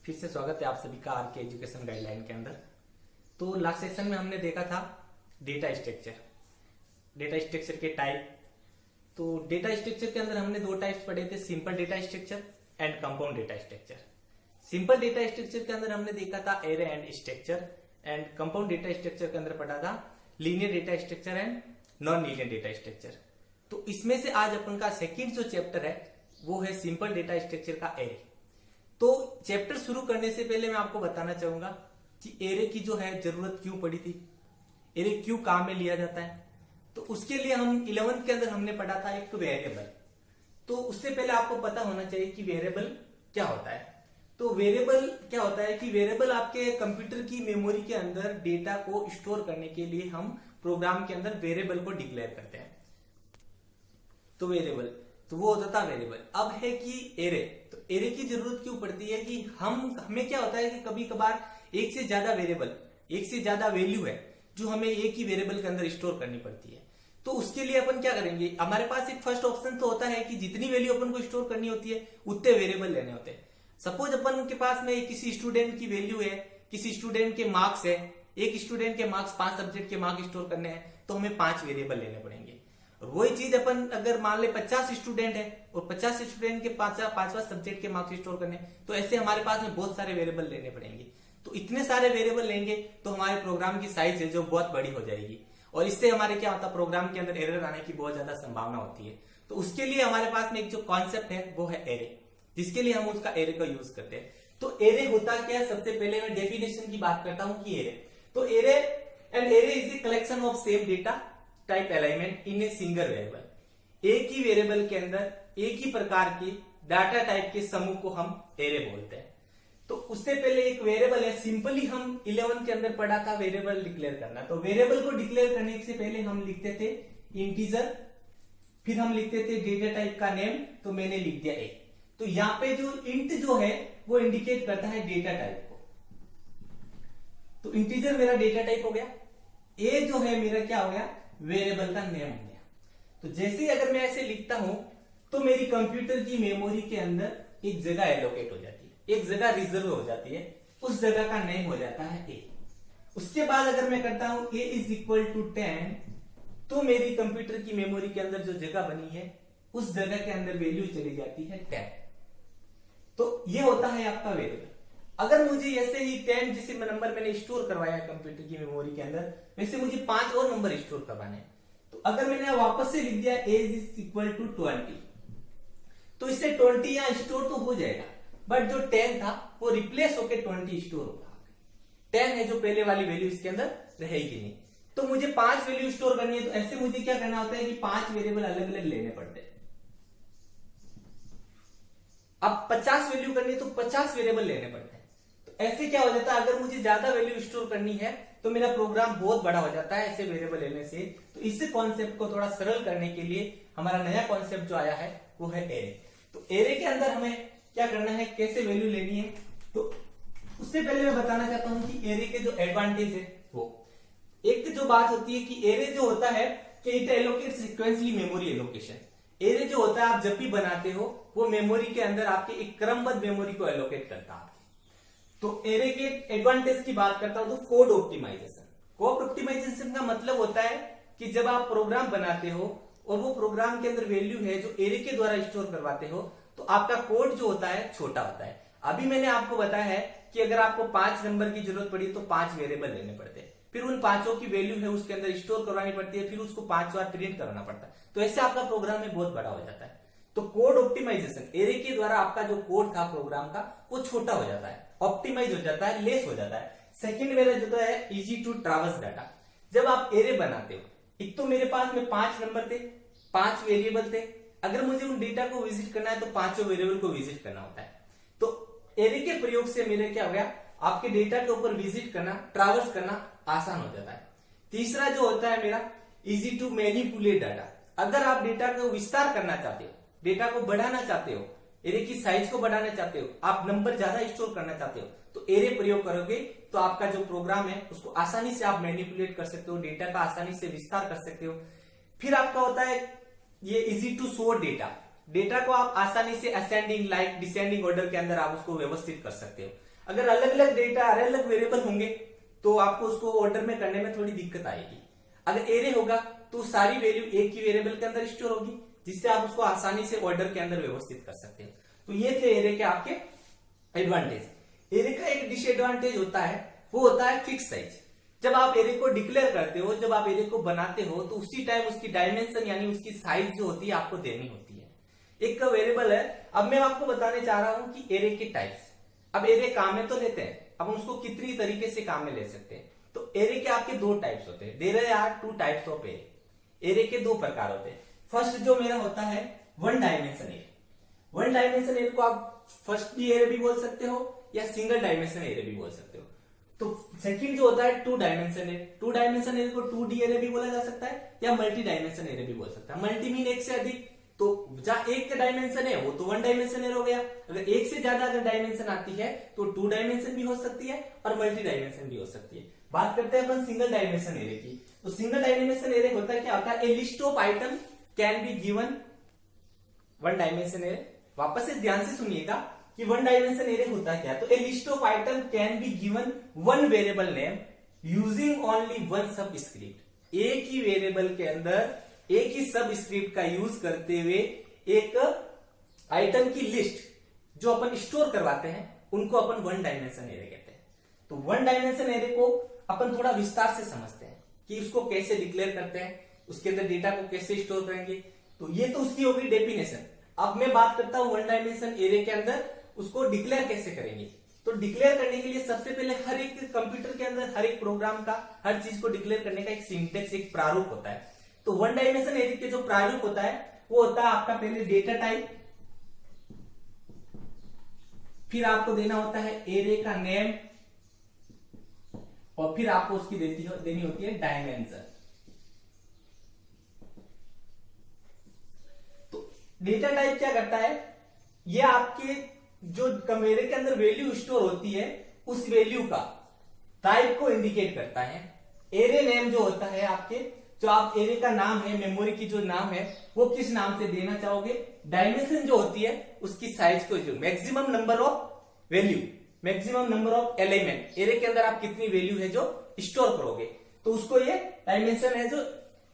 फिर से स्वागत है आप सभी का आर के एजुकेशन गाइडलाइन के अंदर। तो लास्ट सेशन में हमने देखा था डेटा स्ट्रक्चर के टाइप। तो डेटा स्ट्रक्चर के अंदर हमने दो टाइप्स पढ़े थे, simple data structure and compound data structure. Simple data structure के अंदर हमने देखा था array and structure, and compound data structure के अंदर पढ़ा था linear data structure and non linear data structure. तो इसमें से आज अपन का सेकंड जो चैप्टर है वो है सिंपल डेटा स्ट्रक्चर का एरे। तो चैप्टर शुरू करने से पहले मैं आपको बताना चाहूंगा कि एरे की जो है जरूरत क्यों पड़ी थी, एरे क्यों काम में लिया जाता है। तो उसके लिए हम 11th के अंदर हमने पढ़ा था एक वेरिएबल। तो उससे पहले आपको पता होना चाहिए कि वेरिएबल क्या होता है। तो वेरिएबल क्या होता है कि वेरिएबल आपके कंप्यूटर की मेमोरी के अंदर डेटा को स्टोर करने के लिए हम प्रोग्राम के अंदर वेरिएबल को डिक्लेयर करते हैं। तो वेरिएबल तो वो होता था वेरिएबल। अब है कि एरे। तो एरे की जरूरत क्यों पड़ती है कि हमें क्या होता है कि कभी कभार एक से ज्यादा वेरिएबल, एक से ज्यादा वैल्यू है जो हमें एक ही वेरिएबल के अंदर स्टोर करनी पड़ती है। तो उसके लिए अपन क्या करेंगे, हमारे पास एक फर्स्ट ऑप्शन तो होता है कि जितनी वैल्यू अपन को स्टोर करनी होती है उतने वेरिएबल लेने होते हैं। सपोज अपन के पास में किसी स्टूडेंट की वैल्यू है, किसी स्टूडेंट के मार्क्स है, एक स्टूडेंट के मार्क्स 5 सब्जेक्ट के मार्क्स स्टोर करने हैं, तो हमें 5 वेरिएबल लेने पड़ेंगे। और वही चीज अपन अगर मान ले 50 स्टूडेंट है और 50 स्टूडेंट के पांचवा सब्जेक्ट के मार्क्स स्टोर करने, तो ऐसे हमारे पास में बहुत सारे वेरिएबल लेने पड़ेंगे। तो इतने सारे वेरिएबल लेंगे तो हमारे प्रोग्राम की साइज है जो बहुत बड़ी हो जाएगी, और इससे हमारे क्या होता है, प्रोग्राम के अंदर एरर आने की बहुत ज्यादा संभावना होती है। तो उसके लिए हमारे पास में एक जो कॉन्सेप्ट है वो है एरे, जिसके लिए हम उसका एरे का यूज करते हैं। तो एरे होता क्या है, सबसे पहले मैं डेफिनेशन की बात करता हूं कि एरे, तो array is a collection of same data type alignment in a single variable. एक ही वेरिएबल के अंदर एक ही प्रकार के डाटा टाइप के समूह को हम एरे बोलते हैं। तो उससे पहले एक वेरिएबल है, सिंपली हम 11 के अंदर पढ़ा था वेरिएबल डिक्लेयर करना। तो वेरिएबल को डिक्लेयर करने से पहले हम लिखते थे इंटीजर, फिर हम लिखते थे डेटा टाइप का नेम, तो मैंने लिख दिया ए। तो यहाँ पे जो इंट जो है वो इंडिकेट करता है डेटा टाइप को। तो इंटीजर मेरा डेटा टाइप हो गया, ए जो है मेरा क्या हो गया, वेरिएबल का नेम हो गया। तो जैसे ही अगर मैं ऐसे लिखता हूं तो मेरी कंप्यूटर की मेमोरी के अंदर एक जगह एलोकेट हो जाती है, एक जगह रिजर्व हो जाती है, उस जगह का नेम हो जाता है ए। उसके बाद अगर मैं करता हूं ए इज इक्वल टू 10, तो मेरी कंप्यूटर की मेमोरी के अंदर जो जगह बनी है उस जगह के अंदर वैल्यू चली जाती है 10। तो ये होता है आपका वेरिएबल। अगर मुझे ऐसे ही 10 जिसे नंबर मैंने स्टोर करवाया है कंप्यूटर की मेमोरी के अंदर, वैसे मुझे 5 और नंबर स्टोर करवाने हैं। तो अगर मैंने वापस से लिख दिया a इज इक्वल टू 20, तो इससे 20 यहां स्टोर तो हो जाएगा, बट जो 10 था वो रिप्लेस होकर 20 स्टोर होगा। 10 है जो पहले वाली वैल्यू इसके अंदर रहेगी नहीं। तो मुझे 5 वैल्यू स्टोर करनी है, तो ऐसे मुझे क्या करना होता है कि 5 वेरिएबल अलग अलग लेने पड़ते हैं। अब 50 वैल्यू करनी है तो 50 वेरिएबल लेने पड़ते हैं। ऐसे क्या हो जाता है, अगर मुझे ज्यादा वैल्यू स्टोर करनी है तो मेरा प्रोग्राम बहुत बड़ा हो जाता है ऐसे वेरिएबल लेने से। तो इस कॉन्सेप्ट को थोड़ा सरल करने के लिए हमारा नया कॉन्सेप्ट जो आया है वो है एरे। तो एरे के अंदर हमें क्या करना है, कैसे वैल्यू लेनी है, तो उससे पहले मैं बताना चाहता हूं कि एरे के जो एडवांटेज है वो एक जो बात होती है कि एरे जो होता है कि it allocates sequentially memory allocation. Array जो होता है आप जब भी बनाते हो वो मेमोरी के अंदर आपके एक क्रमबद्ध मेमोरी को एलोकेट करता है। तो एरे के एडवांटेज की बात करता हूं तो कोड ऑप्टिमाइजेशन। कोड ऑप्टिमाइजेशन का मतलब होता है कि जब आप प्रोग्राम बनाते हो और वो प्रोग्राम के अंदर वैल्यू है जो एरे के द्वारा स्टोर करवाते हो, तो आपका कोड जो होता है छोटा होता है। अभी मैंने आपको बताया है कि अगर आपको 5 नंबर की जरूरत पड़ी तो 5 वेरिएबल लेने पड़ते हैं, फिर उन 5 की वैल्यू है उसके अंदर स्टोर करवानी पड़ती है, फिर उसको 5 बार प्रिंट करना पड़ता है। तो ऐसे आपका प्रोग्राम में बहुत बड़ा हो जाता है। तो कोड ऑप्टिमाइजेशन, एरे के द्वारा आपका जो कोड था प्रोग्राम का वो छोटा हो जाता है, ऑप्टिमाइज हो जाता है, लेस हो जाता है। सेकंड मेरा जो है इजी टू ट्रावर्स डाटा। जब आप एरे बनाते हो, एक तो मेरे पास में 5 नंबर थे, 5 वेरिएबल थे, अगर मुझे उन डेटा को विजिट करना है तो 5 वेरिएबल को विजिट करना होता है। तो एरे के प्रयोग से मेरे क्या हो गया, आपके डेटा के ऊपर विजिट करना, ट्रावर्स करना आसान हो जाता है। तीसरा जो होता है मेरा इजी टू मैनिपुलेट डाटा। अगर आप डेटा को विस्तार करना चाहते हो, डेटा को बढ़ाना चाहते हो, एरे की साइज को बढ़ाना चाहते हो, आप नंबर ज्यादा स्टोर करना चाहते हो, तो एरे प्रयोग करोगे तो आपका जो प्रोग्राम है उसको आसानी से आप मैनिपुलेट कर सकते हो, डेटा का आसानी से विस्तार कर सकते हो। फिर आपका होता है ये इजी टू सोर्ट डेटा। को आप आसानी से असेंडिंग लाइक डिसेंडिंग ऑर्डर के अंदर आप उसको व्यवस्थित कर सकते हो। अगर अलग अलग डेटा अलग अलग वेरिएबल होंगे तो आपको उसको ऑर्डर में करने में थोड़ी दिक्कत आएगी। अगर एरे होगा तो सारी वैल्यू एक ही वेरिएबल के अंदर स्टोर होगी, जिससे आप उसको आसानी से ऑर्डर के अंदर व्यवस्थित कर सकते हो। तो ये थे एरे के आपके एडवांटेज। एरे का एक डिसएडवांटेज होता है, वो होता है फिक्स साइज। जब आप एरे को डिक्लेयर करते हो, जब आप एरे को बनाते हो, तो उसी टाइम उसकी डायमेंशन यानी उसकी साइज जो होती है आपको देनी होती है। एक वेरिएबल है। अब मैं आपको बताने चाह रहा हूं कि एरे के टाइप्स। अब एरे काम में तो लेते हैं, अब उसको कितनी तरीके से काम में ले सकते हैं। तो एरे के आपके दो टाइप्स होते हैं। There are two types of array. Array के दो प्रकार होते हैं। फर्स्ट जो मेरा होता है one dimension array. One dimension array को आप फर्स्ट डी एरे भी बोल सकते हो या सिंगल डायमेंशन एरे भी बोल सकते हो। तो सेकंड जो होता है two dimension array. Two dimension array को 2D एरे भी बोला जा सकता है या मल्टी डायमेंशन एरे भी बोल सकता है। मल्टी मीन एक से अधिक, तो जहां एक का डायमेंशन है वो तो वन डायमेंशन एरे हो गया। अगर एक से ज्यादा अगर डायमेंशन आती है तो टू डायमेंशन भी हो सकती है और मल्टी डायमेंशन भी हो सकती है। बात करते हैं अपन सिंगल डायमेंशन एरे की। तो सिंगल डायमेंशन एरे होता है क्या होता है, a list of item can be given one dimension array. वापस से ध्यान से सुनिएगा कि वन डायमेंशन एरे होता है क्या। तो a list of item can be given one variable name using only one subscript. एक ही वेरिएबल के अंदर एक ही सब स्क्रिप्ट का यूज करते हुए एक आइटम की लिस्ट जो अपन स्टोर करवाते हैं उनको अपन वन डायमेंशन एरे कहते हैं। तो वन डायमेंशन एरे को अपन थोड़ा विस्तार से समझते हैं कि उसको कैसे डिक्लेयर करते हैं, उसके अंदर डेटा को कैसे स्टोर करेंगे। तो ये तो उसकी होगी डेफिनेशन। अब मैं बात करता हूं वन डायमेंशन एरे के अंदर उसको डिक्लेयर कैसे करेंगे। तो डिक्लेयर करने के लिए सबसे पहले हर एक कंप्यूटर के अंदर हर एक प्रोग्राम का हर चीज को डिक्लेयर करने का एक सिंटेक्स, एक प्रारूप होता है। तो वन डायमेंशन एरे के जो प्रारूप होता है वो होता है आपका पहले डेटा टाइप, फिर आपको देना होता है एरे का नेम और फिर आपको उसकी देनी होती है डायमेंशन। तो डेटा टाइप क्या करता है, ये आपके जो एरे के अंदर वैल्यू स्टोर होती है उस वैल्यू का टाइप को इंडिकेट करता है। एरे नेम जो होता है आपके, जो आप एरे का नाम है, मेमोरी की जो नाम है वो किस नाम से देना चाहोगे। डायमेंशन जो होती है उसकी साइज को, जो maximum number of value, maximum number of element array के अंदर आप कितनी वैल्यू है जो स्टोर करोगे, तो उसको ये डायमेंशन है जो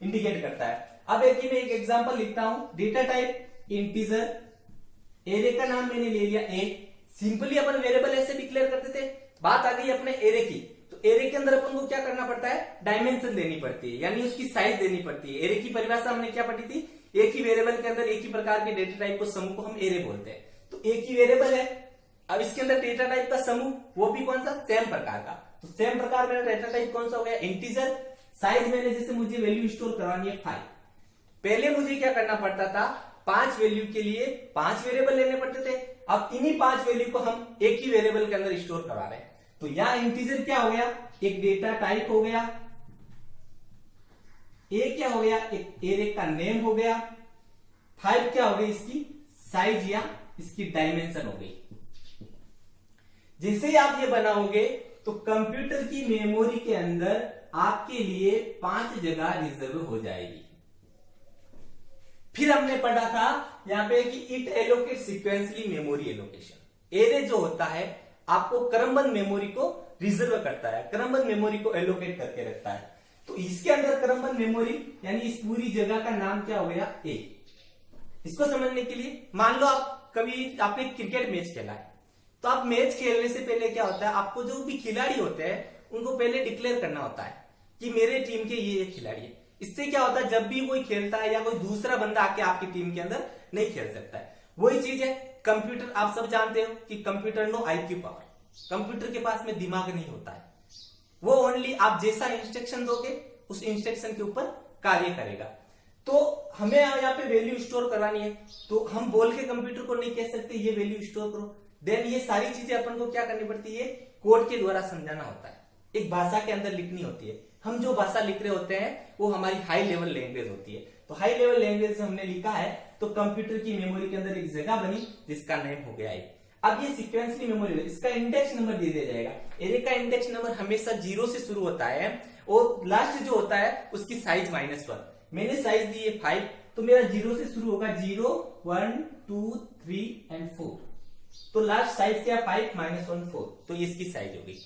इंडिकेट करता है। अब एक मैं एक एग्जांपल लिखता हूं। डेटा टाइप इंटीजर, एरे का नाम मैंने ले लिया ए। सिंपली अपन वेरिएबल ऐसे डिक्लेयर करते थे। बात आ गई अपने एरे की, तो एरे के अंदर अपन को क्या करना पड़ता है, डायमेंशन देनी पड़ती है, यानी उसकी साइज देनी पड़ती है। एरे की परिभाषा हमने क्या पढ़ी थी, एक ही वेरिएबल के अंदर एक ही प्रकार के डेटा टाइप को समूह को हम एरे बोलते हैं। तो एक ही वेरिएबल है, अब इसके अंदर डेटा टाइप का समूह, वो भी कौन सा, सेम प्रकार का। तो सेम प्रकार मेरा डेटा टाइप कौन सा हो गया, इंटीजर। साइज मैंने जैसे मुझे वैल्यू स्टोर करवानी है 5, पहले मुझे क्या करना पड़ता था, 5 वैल्यू के लिए 5 वेरिएबल लेने पड़ते थे। अब इन्हीं 5 वैल्यू को हम एक ही वेरिएबल के अंदर स्टोर करवा रहे हैं। तो यहां इंटीजर क्या हो गया, एक डेटा टाइप हो गया, ए क्या हो गया, एक एरे का नेम हो गया, 5 क्या हो गई, इसकी साइज या इसकी डायमेंशन हो गई। जैसे ही आप ये बनाओगे तो कंप्यूटर की मेमोरी के अंदर आपके लिए 5 जगह रिजर्व हो जाएगी। फिर हमने पढ़ा था यहां पे कि it allocate sequentially memory allocation. Array जो होता है आपको क्रमबद्ध मेमोरी को रिजर्व करता है, क्रमबद्ध मेमोरी को एलोकेट करके रखता है। तो इसके अंदर क्रमबद्ध मेमोरी यानी इस पूरी जगह का नाम क्या हो गया, ए। इसको समझने के लिए मान लो आप कभी आपने क्रिकेट मैच खेला है, तो आप मैच खेलने से पहले क्या होता है, आपको जो भी खिलाड़ी होते हैं उनको पहले डिक्लेयर करना होता है कि मेरे टीम के ये खिलाड़ी है। इससे क्या होता है, जब भी कोई खेलता है या कोई दूसरा बंदा आके आपकी टीम के अंदर नहीं खेल सकता है। वही चीज है कंप्यूटर, आप सब जानते हो कि computer no IQ power, computer के पास में दिमाग नहीं होता है। वो ओनली आप जैसा इंस्ट्रक्शन दोगे उस इंस्ट्रक्शन के ऊपर कार्य करेगा। तो हमें यहाँ पे वैल्यू स्टोर करवानी है, तो हम बोल के कंप्यूटर को नहीं कह सकते ये वैल्यू स्टोर करो। देन ये सारी चीजें अपन को क्या करनी पड़ती है, कोड के द्वारा समझाना होता है, एक भाषा के अंदर लिखनी होती है। हम जो भाषा लिख रहे होते हैं वो हमारी हाई लेवल लैंग्वेज होती है। तो हाई लेवल लैंग्वेज से हमने लिखा है तो कंप्यूटर की मेमोरी के अंदर एक जगह बनी जिसका नेम हो गया है। अब ये सीक्वेंसली मेमोरी, इसका इंडेक्स नंबर दे दिया जाएगा। एरे का इंडेक्स नंबर हमेशा 0 से शुरू होता है और लास्ट जो होता है उसकी साइज -1। मैंने साइज दी है 5, तो मेरा 0 से शुरू होगा, 0 1 2 3 एंड 4। तो लास्ट साइज क्या 5 -1 4, तो इसकी साइज होगी।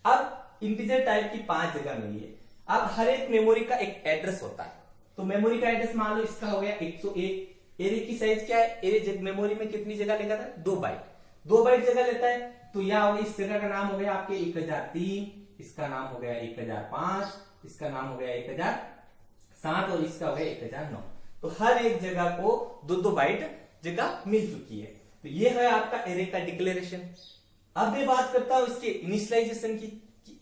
अब इंटीजर टाइप की 5 जगह मिली है। अब हर एक मेमोरी का एक एड्रेस होता है, तो मेमोरी का एड्रेस मान लो इसका हो गया 101। एरे की साइज क्या है, एरे मेमोरी में कितनी जगह लेगा था 2 बाइट, 2 बाइट जगह लेता है। तो यह हो गया, इस जगह का नाम हो गया आपके 1003, इसका नाम हो गया 1005, इसका नाम हो गया 1007 और इसका हो गया 1009। तो हर एक जगह को 2-2 बाइट जगह मिल चुकी है। तो ये है आपका एरे का डिक्लेरेशन। अब मैं बात करता हूं इसके इनिशियलाइजेशन की,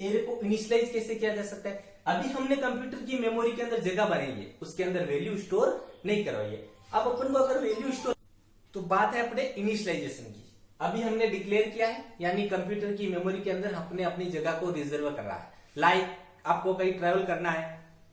एरे को इनिशियलाइज कैसे किया जा सकता है। अभी हमने कंप्यूटर की मेमोरी के अंदर जगह बनाई है, उसके अंदर वैल्यू स्टोर नहीं करवाई है। अब अपन को अगर वैल्यू स्टोर, तो बात है अपने इनिशियलाइजेशन की। अभी हमने डिक्लेयर किया है, यानी कंप्यूटर की मेमोरी के अंदर अपने अपनी जगह को रिजर्व कर रहा है। लाइक आपको कहीं ट्रेवल करना है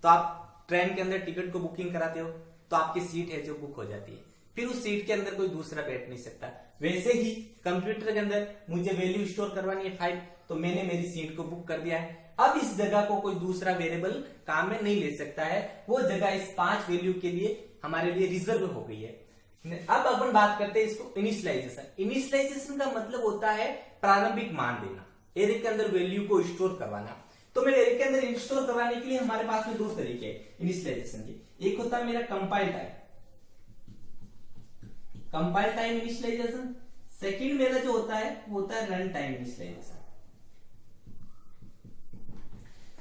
तो आप ट्रेन के अंदर टिकट को बुकिंग कराते हो, तो आपकी सीट है जो बुक हो जाती है, फिर उस सीट के अंदर कोई दूसरा बैठ नहीं सकता। वैसे ही कंप्यूटर के अंदर मुझे वैल्यू स्टोर करवानी है 5, तो मैंने मेरी सीट को बुक कर दिया है। अब इस जगह को कोई दूसरा वेरिएबल काम में नहीं ले सकता है, वो जगह इस 5 वैल्यू के लिए हमारे लिए रिजर्व हो गई है। अब अपन बात करते हैं इसको इनिशियलाइजेशन। इनिशियलाइजेशन का मतलब होता है प्रारंभिक मान देना, एरे के अंदर वैल्यू को स्टोर करवाना। तो मेरे एरे के अंदर स्टोर करवाने के लिए हमारे पास में 2 तरीके हैं इनिशियलाइजेशन के। एक होता है मेरा compile time, compile time initialisation. Second मेरा जो होता है वो होता है रन टाइम इनिशियलाइजेशन।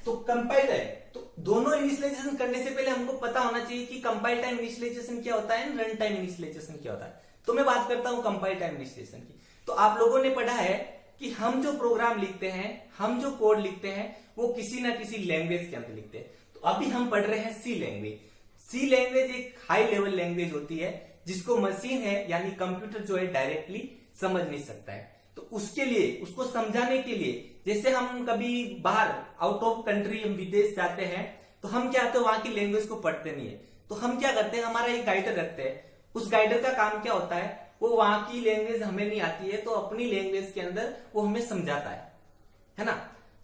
तो कंपाइल टाइम, तो दोनों इनिशियलाइजेशन करने से पहले हमको पता होना चाहिए कि कंपाइल टाइम इनिशियलाइजेशन क्या होता है, रन टाइम इनिशियलाइजेशन क्या होता है। तो मैं बात करता हूं कंपाइल टाइम इनिशियलाइजेशन की। तो आप लोगों ने पढ़ा है कि हम जो प्रोग्राम लिखते हैं, हम जो कोड लिखते हैं, वो किसी ना किसी लैंग्वेज के अंदर लिखते हैं। तो अभी हम पढ़ रहे हैं सी लैंग्वेज। सी लैंग्वेज एक हाई लेवल लैंग्वेज होती है, जिसको मशीन है यानी कंप्यूटर जो है डायरेक्टली समझ नहीं सकता है। तो उसके लिए, उसको समझाने के लिए, जैसे हम कभी बाहर आउट ऑफ कंट्री, हम विदेश जाते हैं, तो हम क्या होते हैं वहां की लैंग्वेज को पढ़ते नहीं है। तो हम क्या करते हैं, हमारा एक गाइडर रखते हैं। उस गाइडर का काम क्या होता है, वो वहां की लैंग्वेज हमें नहीं आती है तो अपनी लैंग्वेज के अंदर वो हमें समझाता है ना।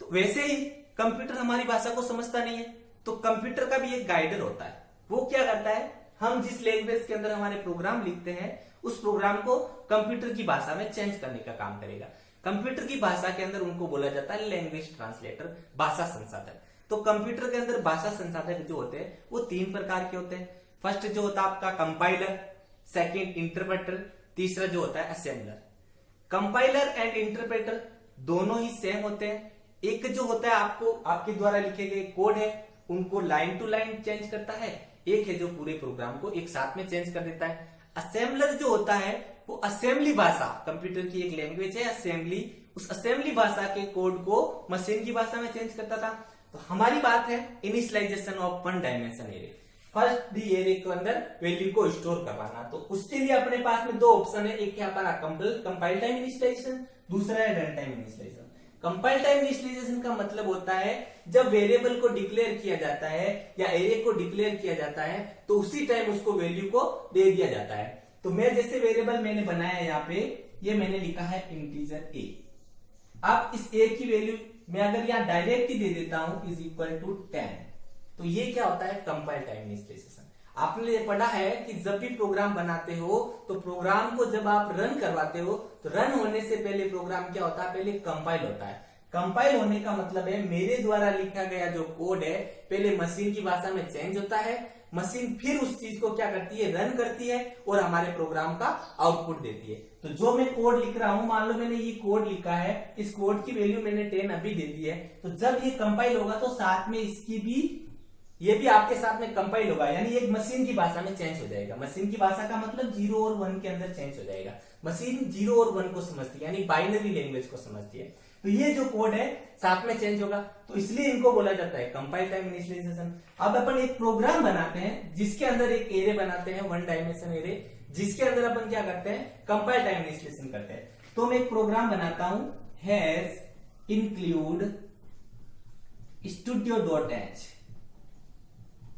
तो वैसे ही कंप्यूटर हमारी भाषा को समझता नहीं है, तो कंप्यूटर का भी एक गाइडर होता है। वो क्या करता है, हम जिस लैंग्वेज के अंदर हमारे प्रोग्राम लिखते हैं, उस प्रोग्राम को कंप्यूटर की भाषा में चेंज करने का काम करेगा। कंप्यूटर की भाषा के अंदर उनको बोला जाता है लैंग्वेज ट्रांसलेटर, भाषा संसाधक। तो कंप्यूटर के अंदर भाषा संसाधक जो होते हैं वो 3 प्रकार के होते हैं। फर्स्ट जो होता है आपका कंपाइलर, सेकंड इंटरप्रेटर, तीसरा जो होता है असेंबलर। कंपाइलर एंड इंटरप्रेटर दोनों ही सेम होते हैं। एक जो होता है आपको आपके द्वारा लिखे गए कोड है उनको लाइन टू लाइन चेंज करता है, एक है जो पूरे प्रोग्राम को एक साथ में चेंज कर देता है। असेंबलर जो होता है वो असेंबली भाषा, कंप्यूटर की एक लैंग्वेज है असेंबली, उस असेंबली भाषा के कोड को मशीन की भाषा में चेंज करता था। तो हमारी बात है initialisation of 1 dimension array. First the array के अंदर वैल्यू को स्टोर करवाना, तो उसके लिए अपने पास में 2 ऑप्शन है, एक है हमारा कंपाइल टाइम इनिशियलाइजेशन, दूसरा है run time initialisation. Compile time initialisation का मतलब होता है जब वेरिएबल को डिक्लेयर किया जाता है या एरे को डिक्लेयर किया जाता है तो उसी टाइम उसको वैल्यू को दे दिया जाता है। तो मैं जैसे वेरिएबल मैंने बनाया यहाँ पे, ये मैंने लिखा है इंटीजर ए। अब इस ए की वैल्यू मैं अगर यहाँ डायरेक्ट ही दे देता हूं इज इक्वल टू 10, तो ये क्या होता है कंपाइल टाइम इनिशियलाइजेशन। आपने पढ़ा है कि जब भी प्रोग्राम बनाते हो तो प्रोग्राम को जब आप रन करवाते हो तो रन होने से पहले प्रोग्राम क्या होता है, पहले कंपाइल होता है। कंपाइल होने का मतलब है मेरे द्वारा लिखा गया जो कोड है पहले मशीन की भाषा में चेंज होता है, मशीन फिर उस चीज को क्या करती है, रन करती है और हमारे प्रोग्राम का आउटपुट देती है। तो जो मैं कोड लिख रहा हूं, मान लो मैंने ये कोड लिखा है, इस कोड की वैल्यू मैंने 10 अभी दे दी है, तो जब ये कंपाइल होगा तो साथ में इसकी भी, ये भी आपके साथ में कंपाइल होगा, यानी एक मशीन की भाषा में चेंज हो जाएगा। मशीन की भाषा का मतलब 0 और 1 के अंदर चेंज हो जाएगा। मशीन 0 और 1 को समझती है, यानी बाइनरी लैंग्वेज को समझती है। तो ये जो कोड है साथ में चेंज होगा, तो इसलिए इनको बोला जाता है कंपाइल टाइम इनिशियलाइजेशन। अब अपन एक प्रोग्राम बनाते हैं जिसके अंदर एक एरे बनाते हैं, 1 डायमेंशन एरे, जिसके अंदर अपन क्या करते हैं, कंपाइल टाइम इनिशियलाइजेशन करते हैं। तो मैं एक प्रोग्राम बनाता हूं, हैज इंक्लूड studio.h,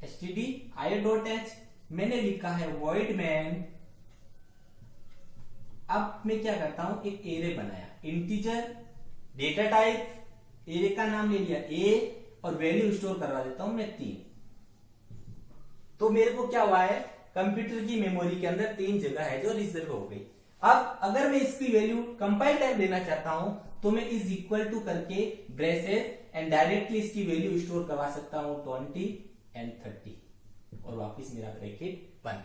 stdio.h, मैंने लिखा है void main। अब मैं क्या करता हूं, एक एरे बनाया, इंटीजर, डेटा टाइप, एरे का नाम ले लिया a और वैल्यू स्टोर करवा देता हूं मैं 3। तो मेरे को क्या हुआ है, कंप्यूटर की मेमोरी के अंदर 3 जगह है जो रिजर्व हो गई। अब अगर मैं इसकी वैल्यू कंपाइल टाइम लेना चाहता हूं तो मैं इज इक्वल टू करके ब्रेसेस एंड डायरेक्टली इसकी वैल्यू स्टोर करवा सकता हूं 20 एंड 30 और वापिस मेरा ब्रैकेट बंद।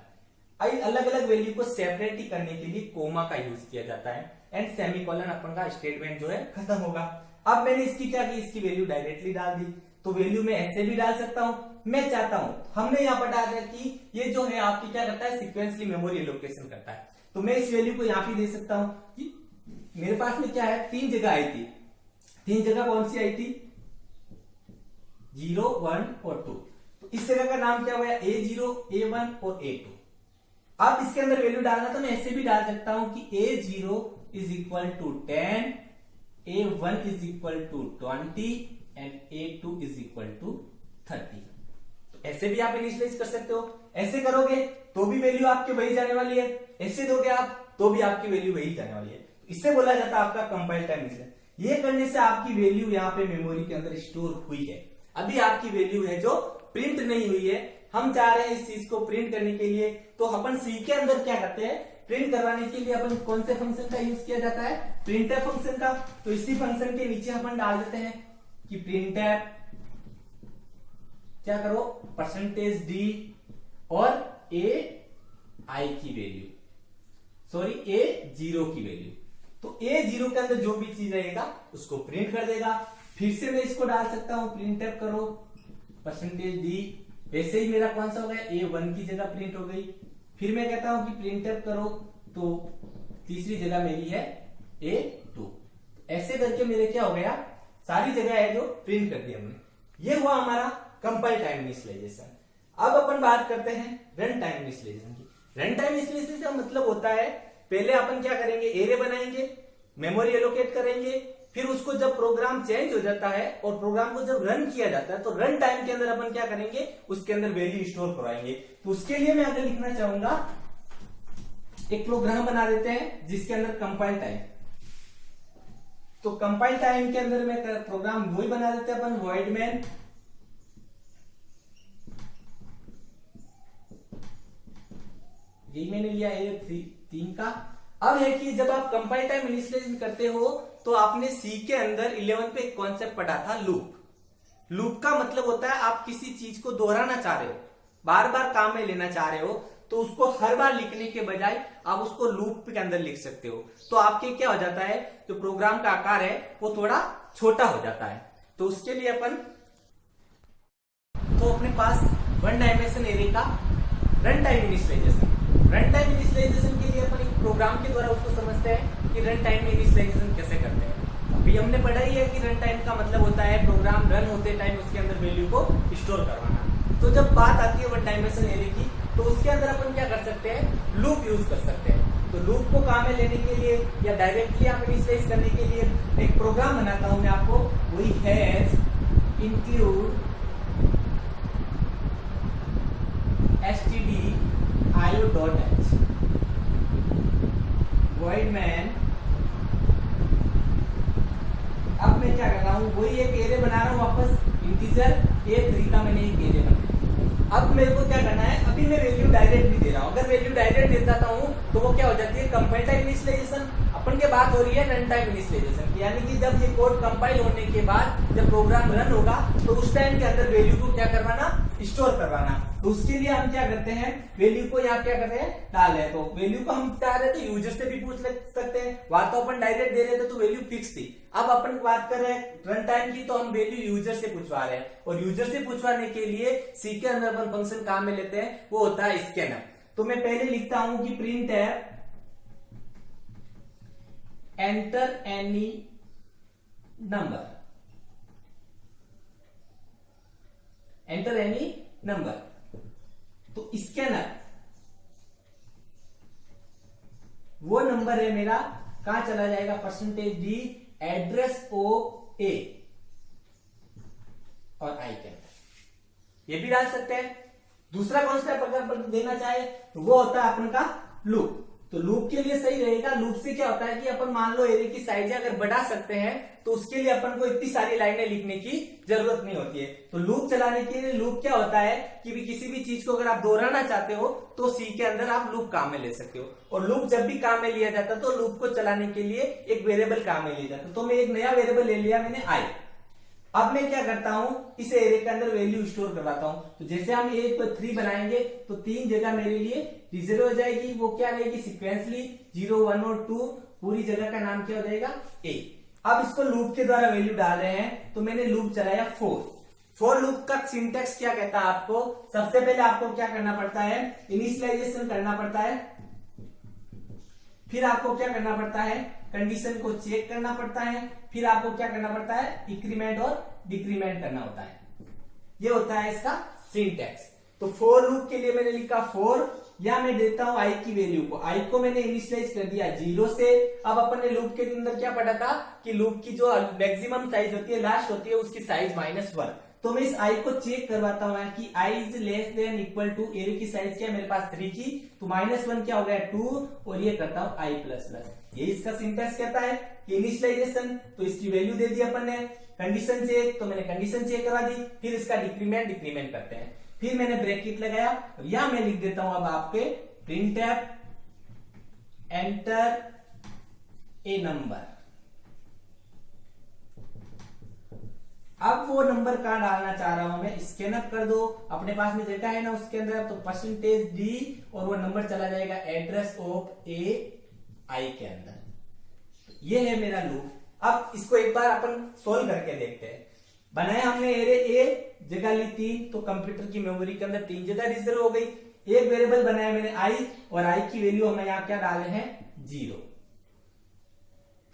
अलग अलग वैल्यू को सेपरेट ही करने के लिए कोमा का यूज किया जाता है एंड सेमीकोलन अपन का स्टेटमेंट जो है खत्म होगा। अब मैंने इसकी क्या की, इसकी वैल्यू डायरेक्टली डाल दी, तो वैल्यू मैं ऐसे भी डाल सकता हूं। मैं चाहता हूं, हमने यहाँ पर डाला कि ये जो है आपकी क्या करता है, सीक्वेंसली मेमोरी एलोकेशन करता है, तो मैं इस वैल्यू को यहाँ पे दे सकता हूं कि मेरे पास में क्या है, 3 जगह आई थी। 3 जगह कौन सी आई थी, 0, 1 और 2। तो इस जगह का नाम क्या हुआ, A0, A1 और A2। अब इसके अंदर वैल्यू डालना तो मैं ऐसे भी डाल सकता हूं कि A0 is equal to 10, A1 is equal to 20 and A2 is equal to 30। तो ऐसे भी आप इनिशियलाइज कर सकते हो। ऐसे करोगे तो भी वैल्यू आपके वही जाने वाली है, ऐसे दोगे आप तो भी आपकी वैल्यू वही जाने वाली है। इससे बोला जाता है आपका कंपाइल टाइम इनिशियलाइज। ये करने से आपकी वैल्यू यहाँ पे मेमोरी के अंदर स्टोर हुई है। अभी आपकी वैल्यू है जो प्रिंट नहीं हुई है, हम चाह रहे हैं इस चीज को प्रिंट करने के लिए, तो अपन सी के अंदर क्या करते हैं, प्रिंट करवाने के लिए अपन कौन से फंक्शन का यूज किया जाता है, प्रिंटफ फंक्शन का। तो इसी फंक्शन के नीचे अपन डाल देते हैं कि प्रिंटफ क्या करो, %d और A0 की वैल्यू। तो A0 के अंदर जो भी चीज रहेगा उसको प्रिंट कर देगा। फिर से मैं इसको डाल सकता हूं, प्रिंटफ करो %d, वैसे ही मेरा कौन सा हो गया, A1 की जगह प्रिंट हो गई। फिर मैं कहता हूं कि प्रिंटफ करो, तो तीसरी जगह मेरी है A2। ऐसे करके मेरे क्या हो गया, सारी जगह है जो प्रिंट कर दी हमने। ये हुआ हमारा कंपाइल टाइम इनिशियलाइजेशन। अब अपन बात करते हैं रन टाइम इनिशियलाइजेशन की। रन टाइम इनिशियलाइजेशन का मतलब होता है, पहले अपन क्या करेंगे, एरे बनाएंगे, मेमोरी एलोकेट करेंगे, फिर उसको जब प्रोग्राम चेंज हो जाता है और प्रोग्राम को जब रन किया जाता है तो रन टाइम के अंदर अपन क्या करेंगे, उसके अंदर वैल्यू स्टोर करवाएंगे। तो उसके लिए मैं अगर लिखना चाहूंगा, एक प्रोग्राम बना देते हैं जिसके अंदर कंपाइल टाइम, तो कंपाइल टाइम के अंदर में प्रोग्राम वही बना देते हैं अपन, वॉइड मैन यही मैंने लिया A3 का। अब है कि जब आप कंपाइल टाइम इनिशियलाइजेशन करते हो तो आपने सी के अंदर 11 पे एक कॉन्सेप्ट पढ़ा था, लूप। लूप का मतलब होता है आप किसी चीज को दोहराना चाह रहे हो, बार बार काम में लेना चाह रहे हो, तो उसको हर बार लिखने के बजाय आप उसको लूप के अंदर लिख सकते हो। तो आपके क्या हो जाता है, जो प्रोग्राम का आकार है वो थोड़ा छोटा हो जाता है। तो उसके लिए अपन तो अपने पास 1 डायमेंशन एरे का run time initialisation, run time initialisation के लिए अपन एक प्रोग्राम के द्वारा उसको समझते हैं कि रन टाइम इनिशियलाइजेशन कैसे करते हैं। अभी हमने पढ़ा ही है कि रन टाइम का मतलब होता है प्रोग्राम रन होते टाइम उसके अंदर वैल्यू को स्टोर करवाना। तो जब बात आती है 1 डायमेंशन एरे की, तो उसके अंदर अपन क्या कर सकते हैं, लूप यूज कर सकते हैं। तो लूप को काम में लेने के लिए या डायरेक्टली आप इनिशियलाइज करने के लिए एक प्रोग्राम बनाता हूं मैं आपको, वही has include stdio.h void main। अब मैं क्या कर रहा हूं, वही एक एरे बना रहा हूं वापस, इंटीजर A3 का मैंने एक एरे बनाया। अब मेरे को क्या करना है, अभी मैं वैल्यू डायरेक्ट नहीं दे रहा हूं। अगर वैल्यू डायरेक्ट दे देता हूं तो वो क्या हो जाती है, कंपाइल टाइम इनिशियलाइजेशन। अपन के बात हो रही है रन टाइम इनिशियलाइजेशन की, यानी कि जब ये कोड कंपाइल होने के बाद जब प्रोग्राम रन होगा तो उस टाइम के अंदर वैल्यू को क्या करवाना, स्टोर करवाना। तो उसके लिए हम क्या करते हैं, वैल्यू को यहाँ क्या करते हैं, डाल रहे हैं। तो वैल्यू को हम चाह रहे थे यूजर से भी पूछ सकते हैं, वहां तो अपन डायरेक्ट दे रहे थे तो वैल्यू फिक्स थी। अब अपन बात कर रहे हैं रन टाइम की, तो हम वैल्यू यूजर से पूछवा रहे हैं, और यूजर से पूछवाने के लिए सी के अंदर अपन फंक्शन काम में लेते हैं, वो होता है स्कैनर। तो मैं पहले लिखता हूं कि प्रिंट है enter any number, enter any number. तो स्कैनर वो नंबर है मेरा, कहां चला जाएगा, %d एड्रेस OA और आई के अंदर, ये भी डाल सकते हैं। दूसरा कॉन्सेप्ट अगर देना चाहे तो वो होता है अपन का लूप। तो लूप के लिए सही रहेगा। लूप से क्या होता है कि अपन मान लो एरे की साइज अगर बढ़ा सकते हैं तो उसके लिए अपन को इतनी सारी लाइनें लिखने की जरूरत नहीं होती है। तो लूप चलाने के लिए लूप क्या होता है कि भी किसी भी चीज को अगर आप दोहराना चाहते हो तो सी के अंदर आप लूप काम में ले सकते हो। और लूप जब भी काम में लिया जाता है तो लूप को चलाने के लिए एक वेरिएबल काम में लिया जाता है। तो मैं एक नया वेरिएबल ले लिया मैंने आई। अब मैं क्या करता हूं, इस एरे के अंदर वैल्यू स्टोर करवाता हूं। तो जैसे हम 1 पर 3 बनाएंगे तो 3 जगह मेरे लिए रिजर्व हो जाएगी। वो क्या रहेगी, सिक्वेंसली 0, 1 और 2 पूरी जगह का नाम क्या हो जाएगा, ए। अब इसको लूप के द्वारा वैल्यू डाल रहे हैं तो मैंने लूप चलाया फॉर लूप का सिंटेक्स क्या कहता है आपको, सबसे पहले आपको क्या करना पड़ता है, इनिशियलाइजेशन करना पड़ता है। फिर आपको क्या करना पड़ता है, कंडीशन को चेक करना पड़ता है। फिर आपको क्या करना पड़ता है, इंक्रीमेंट और डिक्रीमेंट करना होता है। ये होता है इसका सिंटेक्स। तो फॉर लूप के लिए मैंने लिखा फॉर, या मैं देता हूं आई की वैल्यू को, आई को मैंने इनिशियलाइज कर दिया 0 से। अब अपन ने लूप के अंदर क्या पढ़ा था कि लूप की जो मैक्सिमम साइज होती है, लास्ट होती है, उसकी साइज -1। तो मैं इस आई को चेक करवाता हूं कि I is less than equal to, array की साइज क्या है मेरे पास 3 की, तो -1 क्या हो गया 2, और ये करता हूं आई प्लस प्लस। ये इसका सिंटेक्स कहता है कि इनिशियलाइजेशन, तो इसकी वैल्यू दे दी अपन ने। कंडीशन चेक, तो मैंने कंडीशन चेक करवा दी। फिर इसका डिक्रीमेंट करते हैं। फिर मैंने ब्रैकेट लगाया, या मैं लिख देता हूं अब आपके प्रिंटफ एंटर ए नंबर। अब वो नंबर कहां डालना चाह रहा हूं मैं, स्कैन अप कर दो, अपने पास में जगह है ना उसके अंदर, तो %d और वो नंबर चला जाएगा एड्रेस ऑफ ए आई के अंदर। ये है मेरा लूप। अब इसको एक बार अपन सोल्व करके देखते हैं। बनाया हमने एरे ए, जगह ली 3, तो कंप्यूटर की मेमोरी के अंदर 3 जगह रिजर्व हो गई। एक वेरिएबल बनाया मैंने आई, और आई की वैल्यू हमें यहां क्या डाले हैं 0।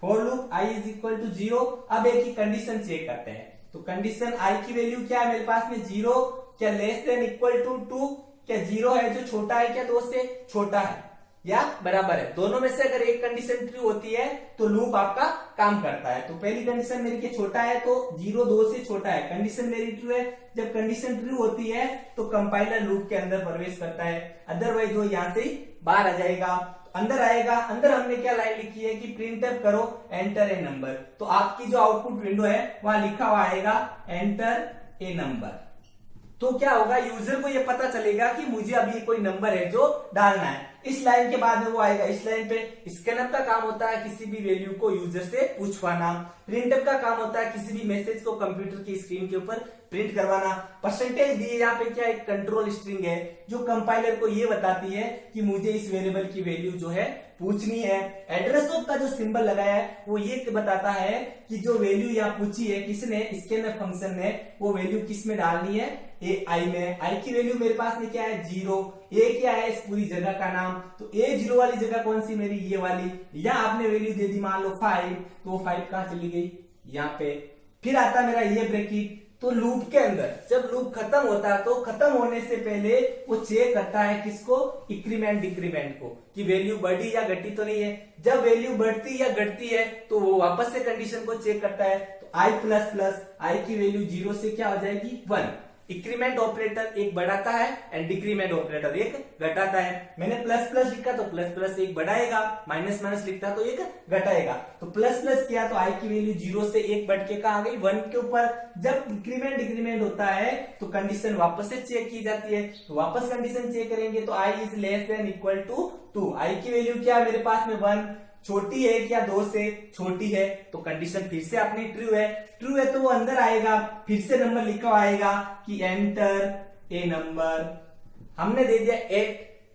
For loop i is equal to 0। अब एक ही कंडीशन चेक करते हैं। तो कंडीशन आई की वैल्यू क्या है मेरे पास में 0, क्या लेस देन इक्वल टू 2, क्या 0 है जो छोटा है, क्या 2 से छोटा है या बराबर है। दोनों में से अगर एक कंडीशन ट्रू होती है तो लूप आपका काम करता है। तो पहली कंडीशन मेरी के छोटा है तो 0 2 से छोटा है, कंडीशन मेरी ट्रू है। जब कंडीशन ट्रू होती है तो कंपाइलर लूप के अंदर प्रवेश करता है, अदरवाइज वो यहां से बाहर आ जाएगा, अंदर आएगा। अंदर हमने क्या लाइन लिखी है कि प्रिंटफ करो एंटर ए नंबर। तो आपकी जो आउटपुट विंडो है वहां लिखा हुआ आएगा एंटर ए नंबर। तो क्या होगा, यूजर को ये पता चलेगा कि मुझे अभी कोई नंबर है जो डालना है। इस लाइन के बाद में वो आएगा, इस लाइन पे स्कैनअप का काम होता है किसी भी वैल्यू को यूजर से पूछवाना। प्रिंटअप का काम होता है किसी भी मैसेज को कंप्यूटर की स्क्रीन के ऊपर प्रिंट करवाना। परसेंटेज दी यहाँ पे क्या एक कंट्रोल स्ट्रिंग है जो कंपाइलर को ये बताती है कि मुझे इस वेरिएबल की वैल्यू जो है पूछनी है। एड्रेस ऑफ का जो सिंबल लगाया है वो ये बताता है कि जो वैल्यू यहाँ पूछी है किसने, स्कैनअप फंक्शन ने, वो वैल्यू किस में डालनी है, ए आई में। आई की वैल्यू मेरे पास में क्या है 0, ए क्या है इस पूरी जगह का नाम, तो ए 0 वाली जगह कौन सी मेरी, ये वाली। या आपने वैल्यू दे दी मान लो 5, तो वो 5 कहां चली गई, यहाँ पे। फिर आता मेरा ये ब्रैकेट। तो लूप के अंदर जब लूप खत्म होता है तो खत्म होने से पहले वो चेक करता है किसको, इंक्रीमेंट डिक्रीमेंट को, कि वैल्यू बढ़ी या घटी तो नहीं है। जब वैल्यू बढ़ती या घटती है तो वो वापस से कंडीशन को चेक करता है। तो आई प्लस प्लस, आई की वैल्यू 0 से क्या हो जाएगी 1। इंक्रीमेंट ऑपरेटर एक बढ़ाता है एंड डिक्रीमेंट ऑपरेटर एक घटाता है। मैंने प्लस प्लस लिखा तो प्लस प्लस एक बढ़ाएगा, माइनस माइनस लिखता तो एक घटाएगा। तो प्लस प्लस किया तो आई की वैल्यू 0 से 1 बढ़ के कहां आ गई 1 के ऊपर। जब इंक्रीमेंट डिक्रीमेंट होता है तो कंडीशन वापस से चेक की जाती है। तो वापस कंडीशन चेक करेंगे तो I is less than equal to 2। I की वैल्यू क्या है मेरे पास में 1, छोटी है क्या 2 से छोटी है, तो कंडीशन फिर से अपनी ट्रू है। ट्रू है तो वो अंदर आएगा, फिर से नंबर लिखा आएगा कि एंटर ए नंबर। हमने दे दिया 8,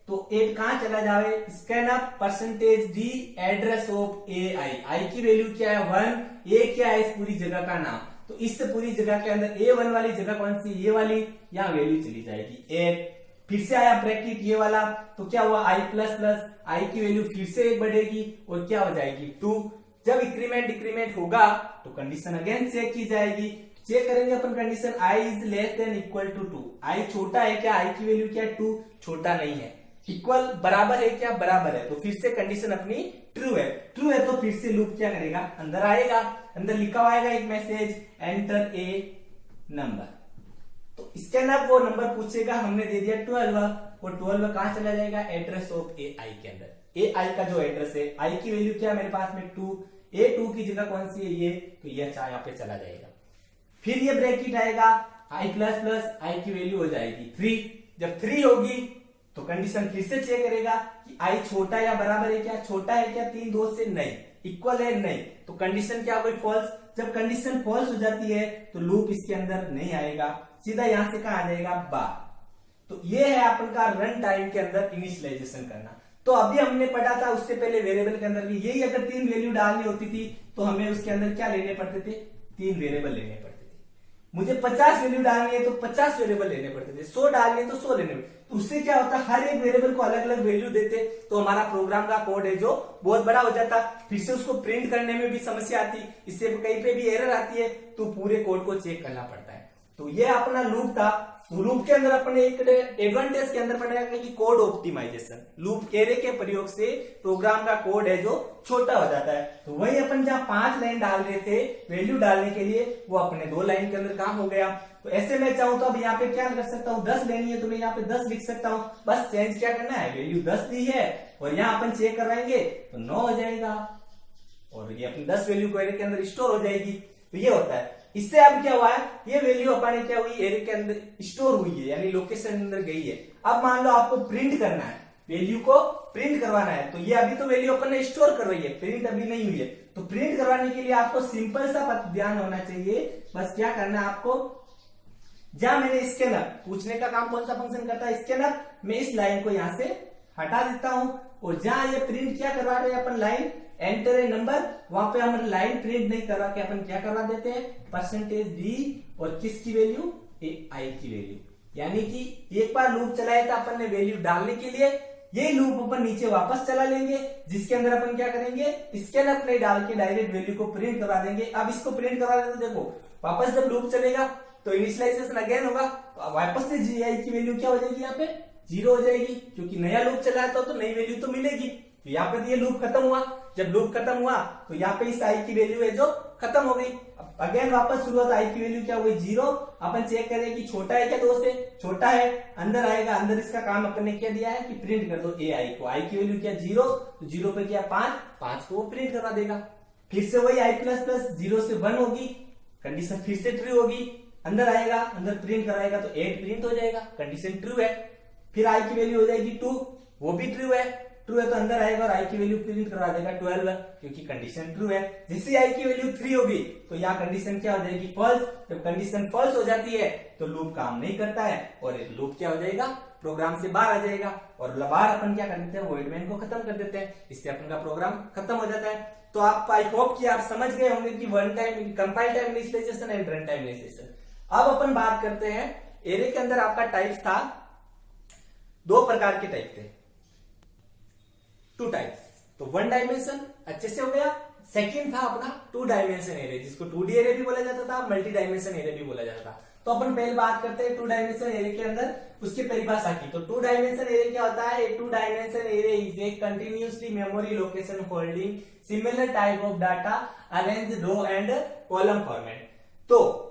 तो 8 कहां चला जावे, scanf percentage D address of a I. I की वैल्यू क्या है 1, ए क्या है इस पूरी जगह का नाम, तो इस पूरी जगह के अंदर A1 वाली जगह कौन सी, ये वाली, यहाँ वैल्यू चली जाएगी 8। फिर से आया ब्रैकेट ये वाला, तो क्या हुआ आई प्लस प्लस, आई की वैल्यू फिर से 1 बढ़ेगी और क्या हो जाएगी 2। जब इंक्रीमेंट डिक्रीमेंट होगा तो कंडीशन अगेन चेक की जाएगी। चेक करेंगे अपन condition I is less than equal to 2। I छोटा है क्या, आई की वैल्यू क्या है 2, छोटा नहीं है। इक्वल बराबर है क्या, बराबर है, तो फिर से कंडीशन अपनी ट्रू है। ट्रू है तो फिर से लूप क्या करेगा, अंदर आएगा, अंदर लिखा हुआ आएगा एक मैसेज एंटर ए नंबर। तो इसके अंदर वो नंबर पूछेगा, हमने दे दिया 12, और 12 कहां चला जाएगा एड्रेस ऑफ ए आई के अंदर। ए आई का जो एड्रेस है, आई की वैल्यू क्या है मेरे पास में 2, A2 की जगह कौन सी है ये, तो ये अच्छा यहाँ पे चला जाएगा। फिर ये ब्रैकेट आएगा आई प्लस प्लस आई की वैल्यू हो जाएगी 3। जब 3 होगी तो कंडीशन फिर से चेक करेगा कि आई छोटा या बराबर है क्या, छोटा है क्या 3 2 से, नहीं, इक्वल है नहीं, तो कंडीशन क्या हो गई फॉल्स। जब कंडीशन फॉल्स हो जाती है तो लूप इसके अंदर नहीं आएगा, सीधा यहां से कहा आ जाएगा बार। तो ये है अपन का रन टाइम के अंदर इनिशियलाइजेशन करना। तो अभी हमने पढ़ा था उससे पहले वेरिएबल के अंदर भी यही, अगर 3 वैल्यू डालनी होती थी तो हमें उसके अंदर क्या लेने पड़ते थे, 3 वेरिएबल लेने पड़ते थे। मुझे 50 वैल्यू डालनी है तो 50 वेरिएबल लेने पड़ते थे, 100 डालनी है तो 100 लेने पड़ते। तो उससे क्या होता, हर एक वेरिएबल को अलग अलग वैल्यू देते तो हमारा प्रोग्राम का कोड है जो बहुत बड़ा हो जाता, फिर से उसको प्रिंट करने में भी समस्या आती, इससे कहीं पे भी एरर आती है तो पूरे कोड को चेक करना पड़ता है। तो ये अपना लूप था। तो लूप के अंदर अपने एक एडवांटेज के अंदर पढ़ेगा कि कोड ऑप्टिमाइजेशन, लूप एरे के प्रयोग से प्रोग्राम का कोड है जो छोटा हो जाता है। तो वही अपन जहां 5 लाइन डाल रहे थे वैल्यू डालने के लिए, वो अपने 2 लाइन के अंदर काम हो गया। तो ऐसे मैं चाहूं तो अब यहाँ पे क्या कर सकता हूँ, 10 लेनी है तो मैं यहाँ पे 10 लिख सकता हूँ, बस चेंज क्या करना है, वैल्यू 10 दी है और यहाँ अपन चेक करवाएंगे तो 9 हो जाएगा और ये अपनी 10 वैल्यू को एरे के अंदर स्टोर हो जाएगी। तो ये होता है। इससे अब क्या हुआ है, ये वैल्यू अपने क्या हुई, एरे के अंदर स्टोर हुई है, यानी लोकेशन अंदर गई है। अब मान लो आपको प्रिंट करना है, वैल्यू को प्रिंट करवाना है, तो ये अभी तो वैल्यू अपन ने स्टोर करवाई है, प्रिंट अभी नहीं हुई है। तो प्रिंट करवाने के लिए आपको सिंपल सा ध्यान होना चाहिए, बस क्या करना है आपको, जहां मैंने स्कैनर, पूछने का काम कौन सा फंक्शन करता है, स्कैनर, मैं इस लाइन को यहां से हटा देता हूं और जहां ये प्रिंट क्या करवा रहे हैं अपन, लाइन एंटर ए नंबर, वहां पे हम लाइन प्रिंट नहीं करवा के अपन क्या करवा देते हैं, %d और किसकी वैल्यू, आई की वैल्यू। यानी कि एक बार लूप चलाया था अपन ने वैल्यू डालने के लिए, यही लूप अपन नीचे वापस चला लेंगे, जिसके अंदर अपन क्या करेंगे, स्कैनर नहीं डाल के डायरेक्ट वैल्यू को प्रिंट करवा देंगे। अब इसको प्रिंट करवा देते, देखो वापस जब लूप चलेगा तो इनिशियलाइजेशन अगेन होगा, वापस से जी आई की वैल्यू क्या हो जाएगी, यहाँ पे 0 हो जाएगी, क्योंकि नया लूप चलाया था तो नई वैल्यू तो मिलेगी। तो यहाँ पे ये लूप खत्म हुआ, जब लूप खत्म हुआ तो यहाँ पे इस आई की वैल्यू है जो खत्म हो गई। अगेन वापस शुरुआत, आई की वैल्यू क्या हो गई 0, अपन चेक करें कि छोटा है क्या 2 से, छोटा है, अंदर आएगा, अंदर इसका काम अपन ने क्या दिया है कि प्रिंट कर दो ए आई को, आई की वैल्यू क्या 0, तो 0 पे क्या 5 को वो प्रिंट करवा देगा। फिर से वही आई प्लस प्लस 0 से 1 होगी, कंडीशन फिर से ट्रू होगी, अंदर आएगा, अंदर प्रिंट कराएगा तो 8 प्रिंट हो जाएगा, कंडीशन ट्रू है। फिर आई की वैल्यू हो जाएगी 2, वो भी ट्रू है, ट्रू है तो अंदर आएगा और आई की वैल्यू प्रिंट करवा देगा 12, क्योंकि कंडीशन ट्रू है। जैसे आई की वैल्यू 3 होगी तो यहाँ कंडीशन क्या हो जाएगी, फॉल्स। जब कंडीशन फॉल्स हो जाती है तो लूप काम नहीं करता है और लूप क्या हो जाएगा, प्रोग्राम से बाहर आ जाएगा और बाहर अपन क्या कर देते हैं, वॉइड मेन को खत्म कर देते हैं, इससे अपन का प्रोग्राम खत्म हो जाता है। तो आप आई होप कि आप समझ गए होंगे कि one time compile time initialisation and run time initialisation. अब अपन बात करते हैं, एरे के अंदर आपका टाइप्स था, 2 प्रकार के टाइप थे, 2 टाइप्स। तो 1 डायमेंशन अच्छे से हो गया, सेकंड था अपना 2 डायमेंशन एरे, जिसको 2D एरे भी बोला जाता था, मल्टी डायमेंशन एरे भी बोला जाता था। तो अपन पहले बात करते हैं 2 डायमेंशन एरे के अंदर उसकी परिभाषा की। तो 2 डायमेंशन एरे क्या होता है, 2 dimension array is a continuously memory location holding similar type of data arrange row and column format. तो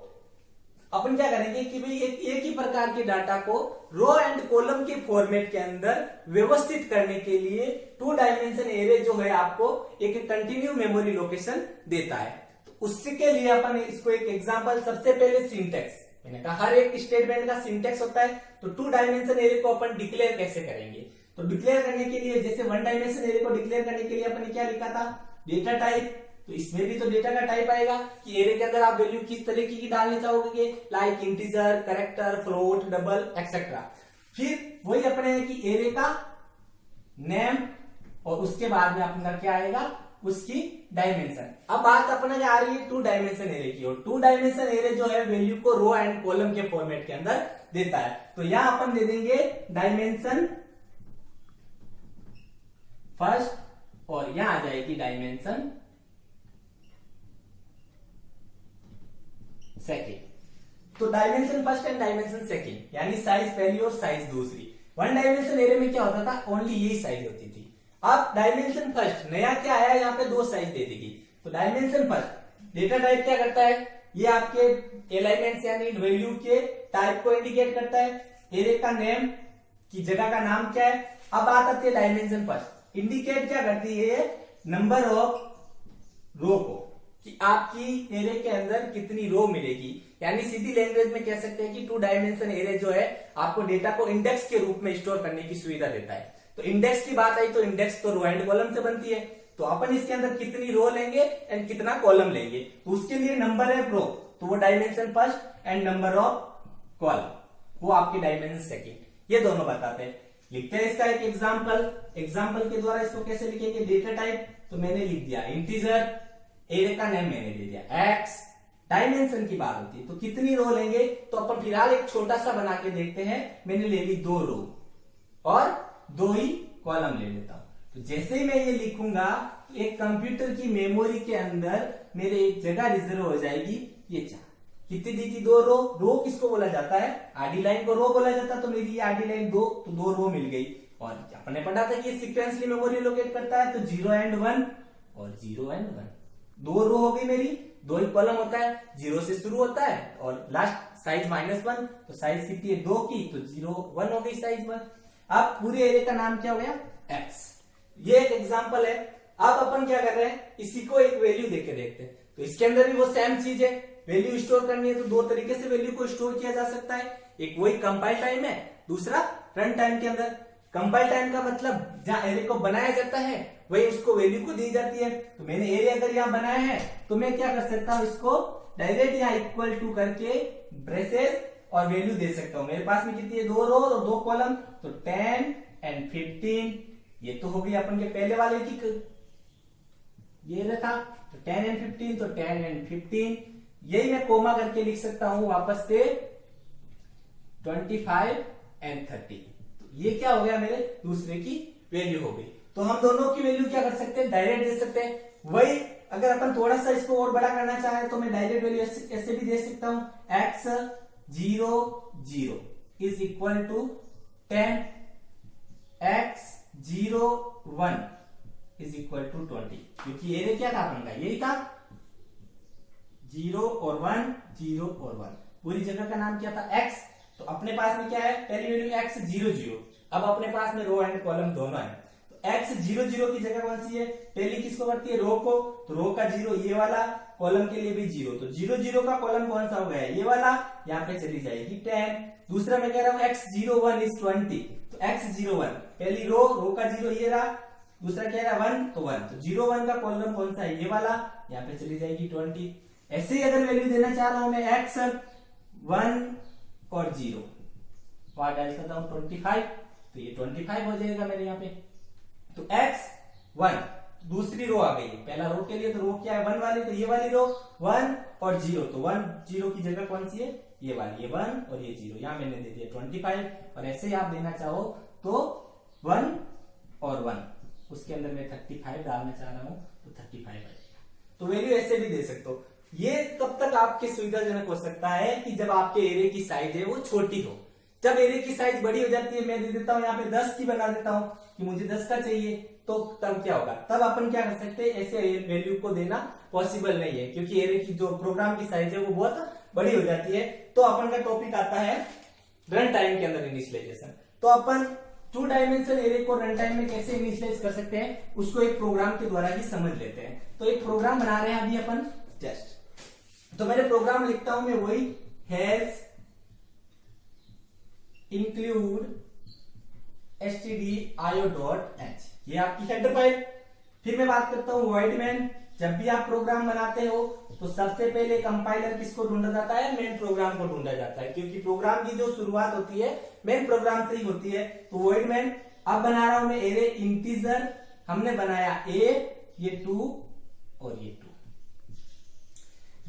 अपन क्या करेंगे कि भाई एक ही प्रकार के डाटा को रो एंड कॉलम के फॉर्मेट के अंदर व्यवस्थित करने के लिए 2 डायमेंशन एरे जो है आपको एक कंटिन्यू मेमोरी लोकेशन देता है। तो उसके लिए अपन इसको एक एग्जांपल, सबसे पहले सिंटेक्स, मैंने कहा हर एक स्टेटमेंट का सिंटेक्स होता है। तो 2 डायमेंशन एरे को अपन डिक्लेयर कैसे करेंगे, तो डिक्लेयर करने के लिए जैसे 1 डायमेंशन एरे को डिक्लेयर करने के लिए अपन ने क्या लिखा था, डेटा टाइप। तो इसमें भी तो डेटा का टाइप आएगा कि एरे के अंदर आप वैल्यू किस तरीके की डालना चाहोगे, like integer, character, float, double etcetera. फिर वही अपने है कि एरे का नेम और उसके बाद में अपना क्या आएगा, उसकी डायमेंशन। अब बात अपने आ रही है 2 डायमेंशन एरे की, और 2 डायमेंशन एरे जो है वैल्यू को रो एंड कॉलम के फॉर्मेट के अंदर देता है। तो यहां अपन दे देंगे डायमेंशन फर्स्ट और यहां आ जाएगी डायमेंशन सेकेंड। तो dimension first and dimension second, यानी साइज पहली और साइज दूसरी। 1 डायमेंशन एरे में क्या होता था, ओनली यही साइज होती थी। अब डायमेंशन फर्स्ट नया क्या आया, यहाँ पे 2 साइज दे देगी। तो डायमेंशन फर्स्ट डेटा टाइप क्या करता है, ये आपके एलिमेंट्स यानी वैल्यू के टाइप को इंडिकेट करता है। एरे का नेम की जगह का नाम क्या है। अब बात आती है डायमेंशन फर्स्ट, इंडिकेट क्या करती है, नंबर ऑफ रो को, कि आपकी एरे के अंदर कितनी रो मिलेगी। यानी सीधी लैंग्वेज में कह सकते हैं कि 2 डायमेंशन एरे जो है आपको डेटा को इंडेक्स के रूप में स्टोर करने की सुविधा देता है। तो इंडेक्स की बात आई तो इंडेक्स तो रो एंड कॉलम से बनती है, तो अपन इसके अंदर कितनी रो लेंगे एंड कितना कॉलम लेंगे, तो उसके लिए नंबर है रो, तो वो dimension first and number of column वो आपके डायमेंशन सेकंड, ये दोनों बताते हैं। लिखते हैं इसका एक एग्जाम्पल के द्वारा इसको कैसे लिखेंगे। डेटा टाइप तो मैंने लिख दिया इंटीजर, एरे का नेम मैंने दे दिया एक्स, डायमेंशन की बात होती है तो कितनी रो लेंगे, तो अपन फिलहाल एक छोटा सा बना के देखते हैं। मैंने ले ली 2 रो और 2 ही कॉलम ले लेता हूं। तो जैसे ही मैं ये लिखूंगा तो एक कंप्यूटर की मेमोरी के अंदर मेरे एक जगह रिजर्व हो जाएगी ये 4। कितनी दी थी, 2 रो किसको बोला जाता है, आडी लाइन को रो बोला जाता है, तो मेरी ये आडी लाइन 2, तो 2 रो मिल गई। और अपने पढ़ा था कि सीक्वेंसली मेमोरी लोकेट करता है, तो 0 एंड 1 और 0 एंड 1, 2 रो हो गई मेरी, 2 ही कॉलम होता है, 0 से शुरू होता है और लास्ट साइज -1, तो साइज कितनी है 2 की, तो 0 1 हो गई साइज 1। अब पूरे एरे का नाम क्या हो गया, एक्स। ये एक एग्जांपल है। अब अपन क्या कर रहे हैं, इसी को एक वैल्यू देके देखते हैं। तो इसके अंदर भी वो सेम चीज है, वैल्यू स्टोर करनी है तो 2 तरीके से वैल्यू को स्टोर किया जा सकता है। एक वही कंपाइल टाइम है, दूसरा रन टाइम के अंदर। कंपाइल टाइम का मतलब जहां एरे को बनाया जाता है वही उसको वैल्यू को दी जाती है। तो मैंने एरे अगर यहाँ बनाया है तो मैं क्या कर सकता हूं, इसको डायरेक्ट यहाँ इक्वल टू करके ब्रेसेस और वैल्यू दे सकता हूं। मेरे पास में कितनी है, 2 रो और 2 कॉलम, तो 10 एंड 15। ये तो हो गई अपन के पहले वाले की, ये रखा तो 10 एंड 15, तो 10 एंड 15। यही मैं कोमा करके लिख सकता हूं वापस से 25 एंड 30। तो ये क्या हो गया, मेरे दूसरे की वैल्यू हो गई। तो हम दोनों की वैल्यू क्या कर सकते हैं, डायरेक्ट दे सकते हैं। वही अगर अपन थोड़ा सा इसको और बड़ा करना चाहें तो मैं डायरेक्ट वैल्यू ऐसे भी दे सकता हूं, x 0 0 is equal to 10, x 0 1 is equal to 20। क्योंकि एरे क्या था अपन का, यही था 0 और 1, 0 और 1। पूरी जगह का नाम क्या था, x। तो अपने पास में क्या है, पहली वैल्यू x 0 0। अब अपने पास में रो एंड कॉलम दोनों है, तो x 0 0 की जगह कौन सी है, पहली किसको बढ़ती है, रो को, तो रो का 0 ये वाला, कॉलम के लिए भी 0, तो 0 0 का कॉलम कौन सा हो गया, ये वाला, यहाँ पे चली जाएगी 10। दूसरा मैं कह रहा हूं x 0 1 इज 20, तो x 0 1 पहली रो का 0 ये रहा, दूसरा क्या रहा 1, तो 1, तो 0 1 का कॉलम कौन सा है, ये वाला, यहाँ पे चली जाएगी 20। ऐसे ही अगर वैल्यू देना चाह रहा हूं मैं x 1 और 0, वहां डाल सकता हूं 25, तो ये 25 हो जाएगा मेरे यहाँ पे। तो x 1 दूसरी रो आ गई है, पहला रो के लिए तो रो क्या है 1 वाली, तो ये वाली रो 1 और 0, तो 1 0 की जगह कौन सी है, ये वाली, ये 1 और ये 0, यहां मैंने दे दिया 25। और ऐसे ही आप देना चाहो तो 1 और 1, उसके अंदर मैं 35 डालना चाह रहा हूं तो 35 आ जाएगा। तो वैल्यू ऐसे भी दे सकते हो। ये तब तक आपके सुविधाजनक हो सकता है कि जब आपके एरे की साइज है वो छोटी हो। जब एरे की साइज बड़ी हो जाती है, मैं दे देता हूं यहाँ पे 10 की बना देता हूं कि मुझे 10 का चाहिए, तो तब क्या होगा, तब अपन क्या कर सकते हैं, ऐसे वैल्यू को देना पॉसिबल नहीं है क्योंकि एरे की जो प्रोग्राम की साइज है वो बहुत बड़ी हो जाती है। तो अपन का टॉपिक आता है रन टाइम के अंदर इनिशियलाइजेशन। तो अपन 2 डायमेंशन एरे को रन टाइम में कैसे इनिशियलाइज कर सकते हैं, उसको एक प्रोग्राम के द्वारा ही समझ लेते हैं। तो एक प्रोग्राम बना रहे हैं अभी अपन टेस्ट, तो मैंने प्रोग्राम लिखता हूं मैं वही हैज इंक्लूड stdio.h, ये आपकी हेडर फाइल। फिर मैं बात करता हूं void main। जब भी आप प्रोग्राम बनाते हो तो सबसे पहले कंपाइलर किसको ढूंढा जाता है, मेन प्रोग्राम को ढूंढा जाता है, क्योंकि प्रोग्राम की जो शुरुआत होती है मेन प्रोग्राम से ही होती है। तो void main अब बना रहा हूं मैं एरे इंटीजर, हमने बनाया a, ये 2 और ये 2।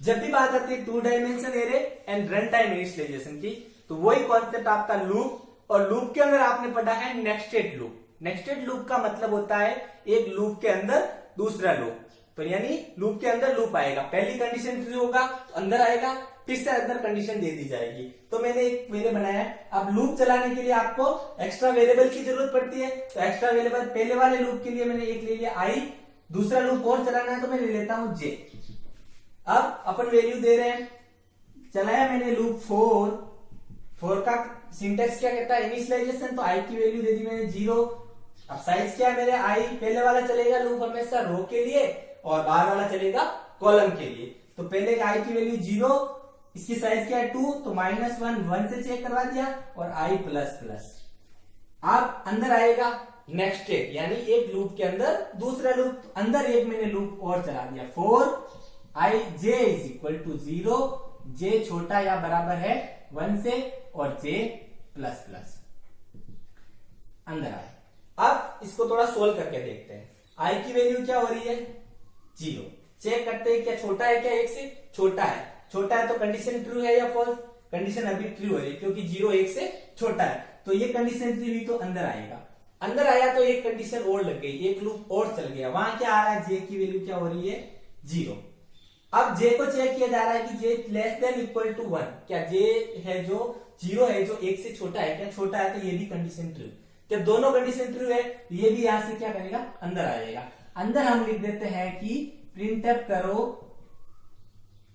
जब भी बात आती है 2 dimension array and run time initialisation की, तो वही कॉन्सेप्ट आपका लूप, और लूप के अंदर आपने पढ़ा है नेक्स्टेड लूप। नेक्स्टेड लूप का मतलब होता है एक लूप के अंदर दूसरा लूप, तो यानी लूप के अंदर लूप आएगा, पहली कंडीशन ट्रू होगा तो अंदर आएगा, फिर से अंदर कंडीशन दे दी जाएगी। तो मैंने एक वेरिएबल बनाया है। अब लूप चलाने के लिए आपको एक्स्ट्रा वेरिएबल की जरूरत पड़ती है, तो एक्स्ट्रा वेरिएबल पहले वाले लूप के लिए मैंने एक ले लिया i, दूसरा लूप और चलाना है तो मैं ले लेता हूं j। अब अपन वैल्यू दे रहे हैं, चलाया मैंने लूप 4 का सिंटेक्स क्या कहता है, इनिशियलाइजेशन, तो i की वैल्यू दे दी मैंने 0 अब साइज क्या है मेरे आई, पहले वाला चलेगा लूप हमेशा रो के लिए और बाहर वाला चलेगा कॉलम के लिए। तो पहले आई की वैल्यू 0, इसकी साइज क्या है 2, तो -1 1 से चेक करवा दिया और आई प्लस प्लस। अब अंदर आएगा नेक्स्ट एक, यानी एक लूप के अंदर दूसरा लूप, अंदर एक मैंने लूप और चला दिया 4 आई जे इज इक्वल टू 0, जे छोटा या बराबर है 1 से और जे प्लस प्लस अंदर आए। अब इसको थोड़ा सोल्व करके देखते हैं। आई की वैल्यू क्या हो रही है 0, चेक करते हैं क्या छोटा है क्या 1 से, छोटा है। छोटा है तो कंडीशन ट्रू है या फॉल्स, कंडीशन अभी ट्रू है क्योंकि 0 1 से छोटा है, तो ये कंडीशन ट्रू हुई तो अंदर आएगा। अंदर आया तो एक कंडीशन और लग गई, एक लूप और चल गया। वहां क्या आ रहा है, जे की वैल्यू क्या हो रही है 0। अब जे को चेक किया जा रहा है कि जे लेस देन इक्वल टू 1, क्या जे है जो 0 है जो 1 से छोटा है क्या, छोटा है, तो ये भी कंडीशन ट्रू। जब दोनों कंडीशन ट्रू है तो ये भी यहां से क्या करेगा अंदर आ जाएगा। अंदर हम लिख देते हैं कि प्रिंटअप करो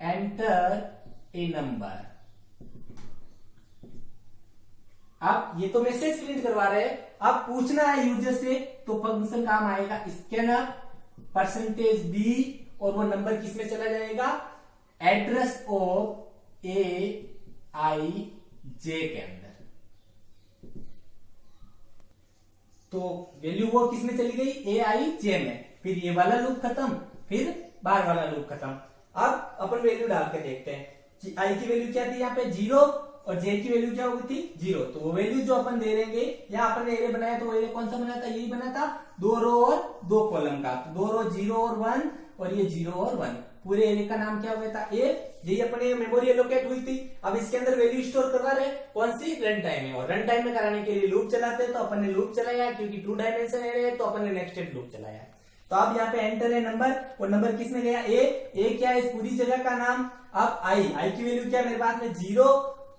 एंटर ए नंबर। अब ये तो मैसेज प्रिंट करवा रहे हैं, अब पूछना है यूजर से तो फंक्शन काम आएगा स्कैनर %b और वो नंबर किस में चला जाएगा, एड्रेस ऑफ ए आई जे के अंदर। तो वैल्यू वो किस में चली गई, ए आई जे में। फिर ये वाला लूप खत्म, फिर बाहर वाला लूप खत्म। अब अपन वैल्यू डाल के देखते हैं। आई की वैल्यू क्या थी यहाँ पे 0 और जे की वैल्यू क्या होगी थी 0। तो वो वैल्यू जो अपन दे देंगे, यहाँ अपन ने एरे बनाया तो एरे कौन सा बना था, यही बना था 2 रो और 2 कॉलम का। तो 2 रो 0 और 1 और ये 0 और 1, पूरे एरे का नाम क्या हुआ था ए। यही अपने मेमोरी एलोकेट हुई थी। अब इसके अंदर वैल्यू स्टोर करवा रहे कौन सी, रन टाइम में। और रन टाइम में कराने के लिए लूप चलाते हैं, तो अपन ने लूप चलाया क्योंकि 2 डायमेंशन एरे है, तो अपन ने नेक्स्टेड लूप चलाया। तो अब यहाँ पे एंटर है नंबर, और नंबर किसमें गया ए क्या है इस पूरी जगह का नाम। अब आई की वैल्यू क्या है मेरे पास में 0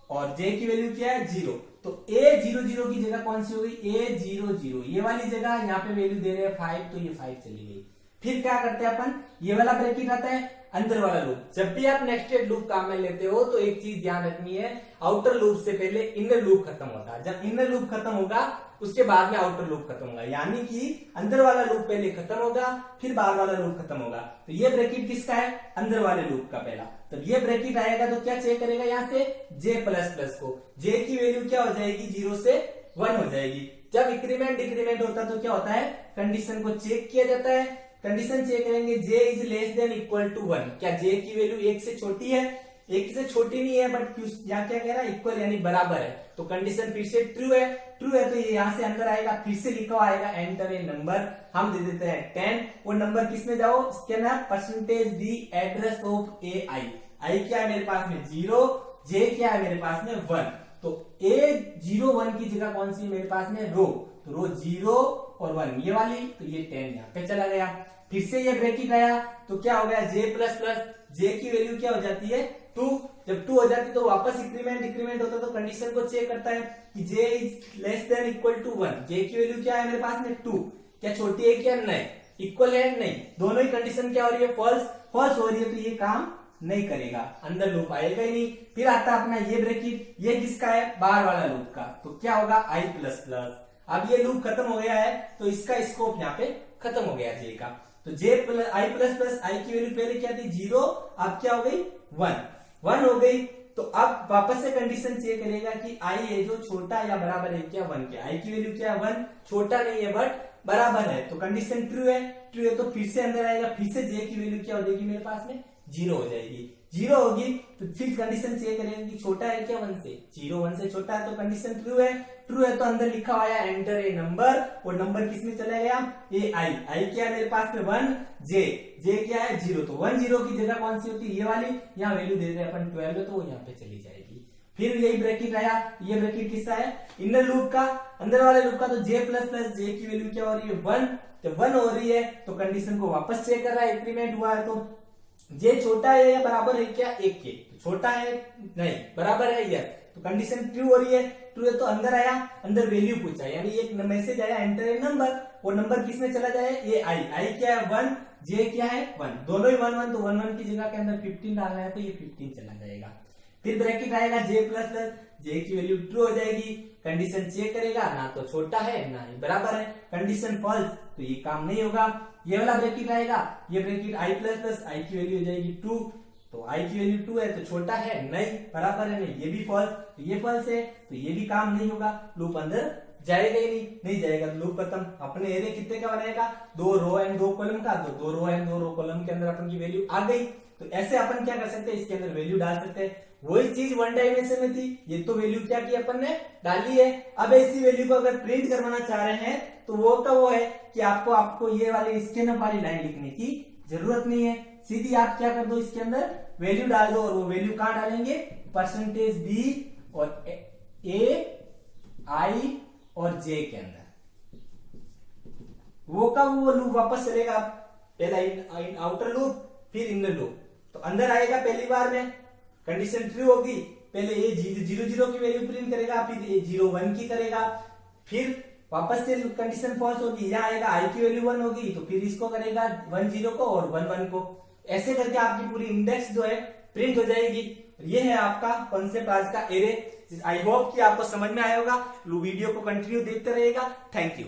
और जे की वैल्यू क्या है 0। तो ए 0 की जगह कौन सी हो गई, ए 0 ये वाली जगह यहाँ पे वैल्यू दे रहे हैं 5, तो ये 5 चली गई। फिर क्या करते हैं अपन, ये वाला ब्रैकेट आता है अंदर वाला लूप। जब भी आप नेक्स्टेड लूप काम में लेते हो तो एक चीज ध्यान रखनी है, आउटर लूप से पहले इनर लूप खत्म होता है। जब इनर लूप खत्म होगा उसके बाद में आउटर लूप खत्म होगा, यानी कि अंदर वाला लूप पहले खत्म होगा फिर बाहर वाला लूप खत्म होगा। तो ये ब्रैकेट किसका है, अंदर वाले लूप का पहला। तब ये ब्रैकेट आएगा तो क्या चेक करेगा यहाँ से, जे प्लस प्लस को। जे की वैल्यू क्या हो जाएगी 0 से 1 हो जाएगी। जब इंक्रीमेंट डिक्रीमेंट होता है तो क्या होता है, कंडीशन को चेक किया जाता है। कंडीशन चेक करेंगे J is less than equal to 1, क्या जे की वैल्यू 1 से छोटी है, 1 से छोटी नहीं है, बट यहाँ क्या कह रहा है इक्वल यानी बराबर है। तो कंडीशन फिर से ट्रू है तो ये यहाँ से अंदर आएगा, फिर से लिखा आएगा एंटर ए नंबर। हम दे देते हैं 10, वो नंबर किसमें जाओ, scanner %d address of a आई क्या है मेरे पास में 0, जे क्या है मेरे पास में 1। तो ए 0 1 की जगह कौन सी मेरे पास में रो, तो रो 0 और 1 ये वाली, तो ये 10 यहाँ पे चला गया। फिर से ये ब्रैकेट आया तो क्या हो गया जे प्लस प्लस, जे की वैल्यू क्या हो जाती है 2। जब 2 हो जाती है तो वापस इंक्रीमेंट डिक्रीमेंट होता है, तो कंडीशन को चेक करता है कि J is less than equal to 1। J की वैल्यू क्या है मेरे पास में 2, क्या छोटी है क्या नहीं, इक्वल है नहीं, दोनों ही कंडीशन क्या हो रही है फॉल्स हो रही है, तो ये काम नहीं करेगा, अंदर लूप आएगा ही नहीं। फिर आता अपना ये ब्रैकेट, ये किसका है बाहर वाला लूप का, तो क्या होगा आई प्लस प्लस। अब ये लूप खत्म हो गया है तो इसका स्कोप यहाँ पे खत्म हो गया जे का। तो जे आई प्लस प्लस आई की वैल्यू पहले क्या थी 0, अब क्या हो गई 1 हो गई। तो अब वापस से कंडीशन चेक करेगा कि आई है जो छोटा या बराबर है क्या 1 के। आई की वैल्यू क्या है 1, छोटा नहीं है बट बराबर है, तो कंडीशन ट्रू है तो फिर से अंदर आएगा, फिर से जे की वैल्यू क्या हो जाएगी मेरे पास में 0 हो जाएगी। 0 होगी तो फिर कंडीशन चेक करेंगे कि छोटा है क्या 1 से, 0 1 से छोटा है तो कंडीशन ट्रू है तो अंदर लिखा हुआ है एंटर ए नंबर, और नंबर किसमें चला गया ए आई क्या है मेरे पास में 1, जे क्या है 0, तो 1 0 की जगह कौन सी होती है ये वाली, यहाँ वैल्यू दे रहे हैं अपन 12 तो वो यहाँ पे चली जाएगी। फिर यही ब्रैकेट आया, ये ब्रैकेट किसका है इनर लूप का, अंदर वाले लूप का। तो जे प्लस प्लस जे की वैल्यू क्या हो रही है 1, जब 1 हो रही है तो कंडीशन को वापस चेक कर रहा है, इंक्रीमेंट हुआ है तो जे छोटा है या बराबर है क्या 1 के, तो छोटा है नहीं बराबर है यस, तो कंडीशन ट्रू हो रही है तो अंदर आया, अंदर वैल्यू पूछा यानी एक मैसेज आया एंटर ए नंबर, वो नंबर किसमें चला जाए ए आई क्या है 1, जे क्या है 1, दोनों ही 1 1, तो 1 1 की जगह के अंदर 15 डालना है तो ये 15 चला जाएगा। फिर ब्रैकेट आएगा जे प्लस प्लस, जे की वैल्यू ट्रू हो जाएगी, कंडीशन चेक करेगा, ना तो छोटा है ना ही बराबर है, कंडीशन फॉल्स तो ये काम नहीं होगा। ये वाला ब्रैकेट आएगा, ये ब्रैकेट आई प्लस प्लस, आई की वैल्यू हो जाएगी 2, तो आई की वैल्यू 2 है तो छोटा है नहीं, बराबर है नहीं, ये भी फॉल्स, तो ये फॉल्स है तो ये भी काम नहीं होगा, लूप अंदर जाएगा ही नहीं जाएगा, लूप खत्म। अपने एरे कितने का बनाएगा, 2 रो एंड 2 कॉलम का, तो 2 रो एंड 2 रो कॉलम के अंदर अपन की वैल्यू आ गई। तो ऐसे अपन क्या कर सकते हैं, इसके अंदर वैल्यू डाल सकते हैं। वही चीज वन डायमेंशन में थी, ये तो वैल्यू क्या की अपन ने डाली है। अब इसी वैल्यू को अगर प्रिंट करवाना चाह रहे हैं तो वो का वो है कि आपको ये वाली स्कैनअप वाली लाइन लिखने की जरूरत नहीं है, सीधी आप क्या कर दो, इसके अंदर वैल्यू डाल दो, और वो वैल्यू कहां डालेंगे, परसेंटेज बी और ए आई और जे के अंदर, वो का वो लूप वापस चलेगा। पहला आउटर लूप फिर इनर लूप, तो अंदर आएगा पहली बार में कंडीशन ट्रू होगी, पहले ये 0 की वैल्यू प्रिंट करेगा, फिर ये 0 1 की करेगा, फिर वापस से कंडीशन फॉल्स होगी, यहाँ आएगा आई की वैल्यू 1 होगी, तो फिर इसको करेगा 1 0 को और 1 1 को, ऐसे करके आपकी पूरी इंडेक्स जो है प्रिंट हो जाएगी। ये है आपका कॉन्सेप्ट आज का एरे। आई होप कि आपको समझ में आया होगा। वीडियो को कंटिन्यू देखते रहिएगा। Thank you.